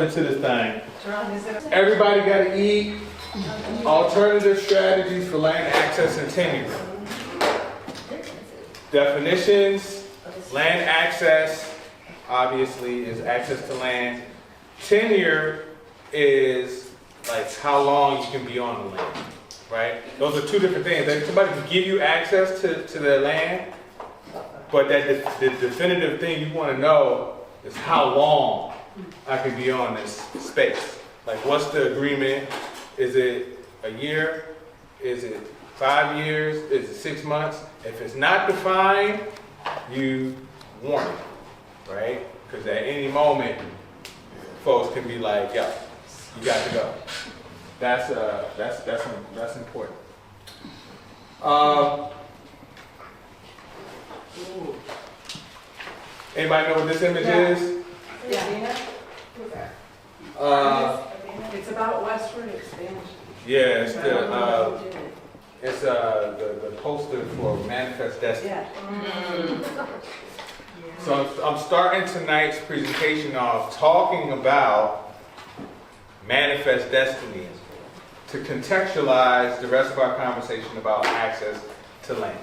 To this thing. Everybody got to eat. Alternative strategies for land access and tenure. Definitions. Land access, obviously, is access to land. Tenure is like how long you can be on the land, right? Those are two different things. Like somebody can give you access to their land, but that the definitive thing you want to know is how long I can be on this space. Like, what's the agreement? Is it a year? Is it 5 years? Is it 6 months? If it's not defined, you warn it, right? Because at any moment, folks can be like, "Yo, you got to go." That's important. Anybody know what this image is? Yeah. It's about westward expansion. Yeah, it's the poster for Manifest Destiny. Yeah. So I'm starting tonight's presentation off talking about Manifest Destiny to contextualize the rest of our conversation about access to land.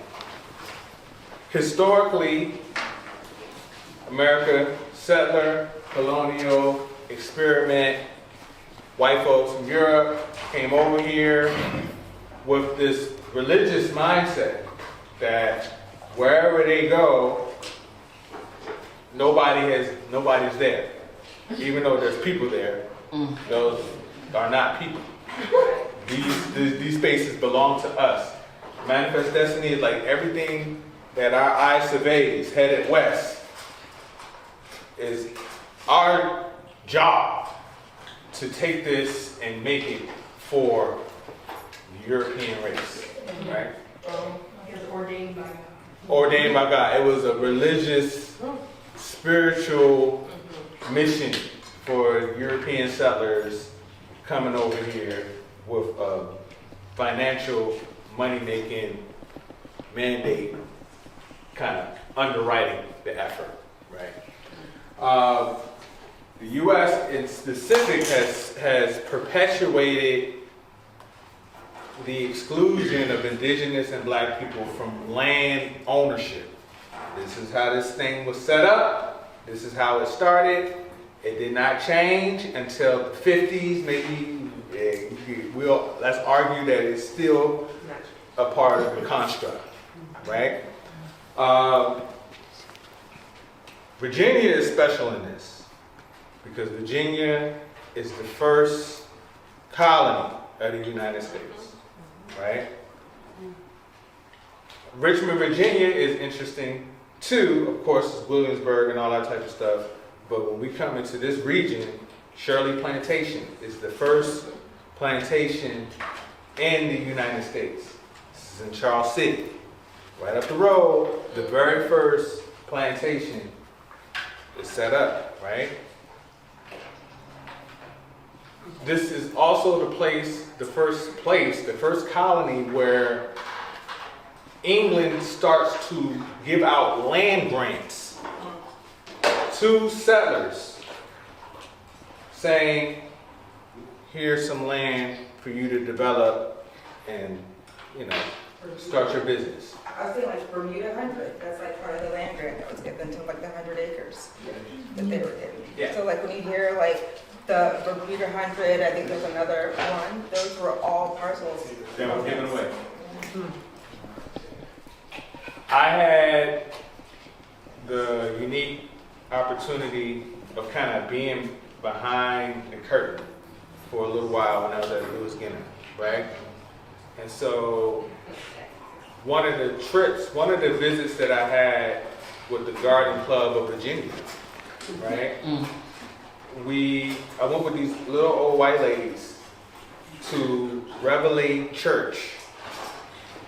Historically, America, settler, colonial, experiment, white folks from Europe came over here with this religious mindset that wherever they go, nobody's there. Even though there's people there, those are not people. These spaces belong to us. Manifest Destiny is like everything that our eye surveys headed west is our job to take this and make it for the European race, right? It was ordained by God. Ordained by God. It was a religious, spiritual mission for European settlers coming over here with a financial, money-making mandate, kind of underwriting the effort, right? The U.S. in specific has perpetuated the exclusion of indigenous and black people from land ownership. This is how this thing was set up. This is how it started. It did not change until the 50s. Maybe let's argue that it's still a part of the construct, right? Virginia is special in this because Virginia is the first colony of the United States, right? Richmond, Virginia is interesting too. Of course, it's Williamsburg and all that type of stuff. But when we come into this region, Shirley Plantation is the first plantation in the United States. This is in Charles City. Right up the road, the very first plantation is set up, right? This is also the first colony where England starts to give out land grants to settlers, saying, here's some land for you to develop and, start your business. I was thinking like Bermuda 100, that's like part of the land grant that was given to like the 100 acres that they were given. Yeah. So like when you hear like the Bermuda 100, I think there's another one, those were all parcels. That were given away. I had the unique opportunity of kind of being behind the curtain for a little while when I was at Lewis Skinner, right? And so one of the visits that I had with the Garden Club of Virginia, right? I went with these little old white ladies to Reveley Church.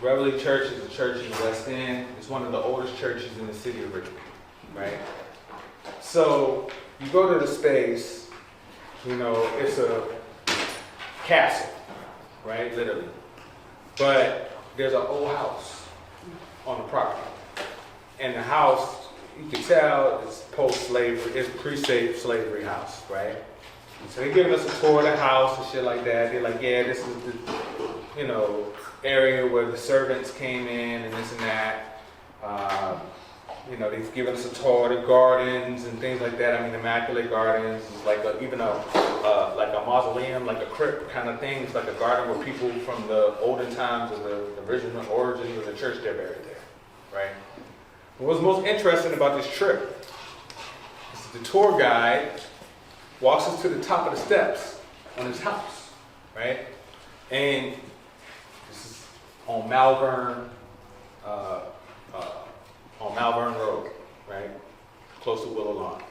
Reveley Church is a church in the West End. It's one of the oldest churches in the city of Richmond, right? So you go to the space, it's a castle, right, literally. But there's an old house on the property. And the house, you can tell it's post-slavery, it's pre-slavery house, right? So they giving us a tour of the house and shit like that. They're like, yeah, this is the, you know, area where the servants came in and this and that. You know, they've given us a tour of the gardens and things like that. I mean, immaculate gardens, it's like even like a mausoleum, like a crypt kind of thing. It's like a garden where people from the olden times of the original origins of the church, they're buried there, right? What's most interesting about this trip is the tour guide walks us to the top of the steps on his house, right? And this is on Malvern Road, right? Close to Willow Lawn.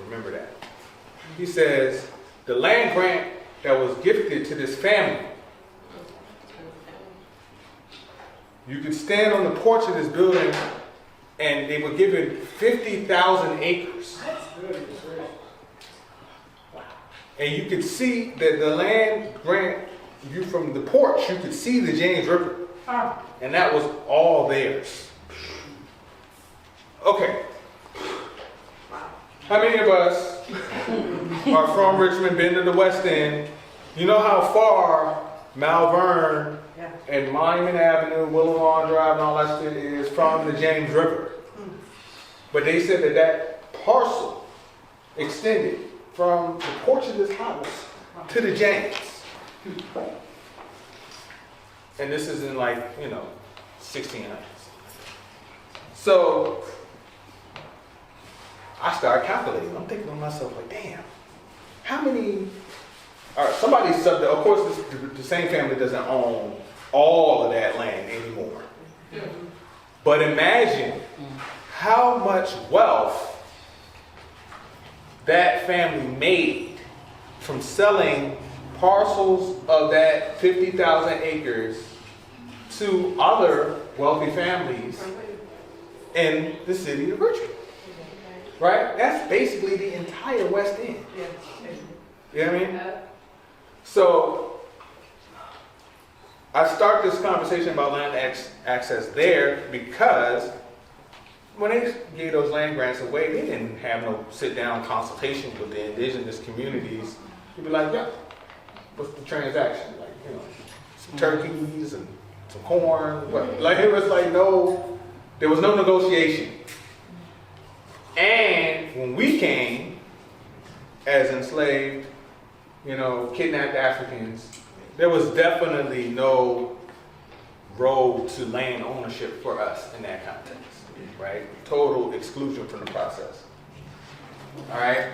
Remember that. He says, the land grant that was gifted to this family, you could stand on the porch of this building and they were given 50,000 acres. And you could see that the land grant, you from the porch, you could see the James River. And that was all theirs. Okay. How many of us are from Richmond, been to the West End? You know how far Malvern and Monument Avenue, Willow Lawn Drive, and all that shit is from the James River. But they said that that parcel extended from the porch of this house to the James. And this is in 1600s. So I started calculating. I'm thinking to myself, like, damn, how many? All right, somebody said that. Of course, the same family doesn't own all of that land anymore. But imagine how much wealth that family made from selling parcels of that 50,000 acres to other wealthy families in the city of Richmond. Right? That's basically the entire West End. You know what I mean? So I start this conversation about land access there because when they gave those land grants away, they didn't have no sit-down consultation with the indigenous communities. You'd be like, yeah, what's the transaction? Like, you know, some turkeys and some corn. What? Like, it was like there was no negotiation. And when we came as enslaved, kidnapped Africans, there was definitely no road to land ownership for us in that context, right? Total exclusion from the process. All right?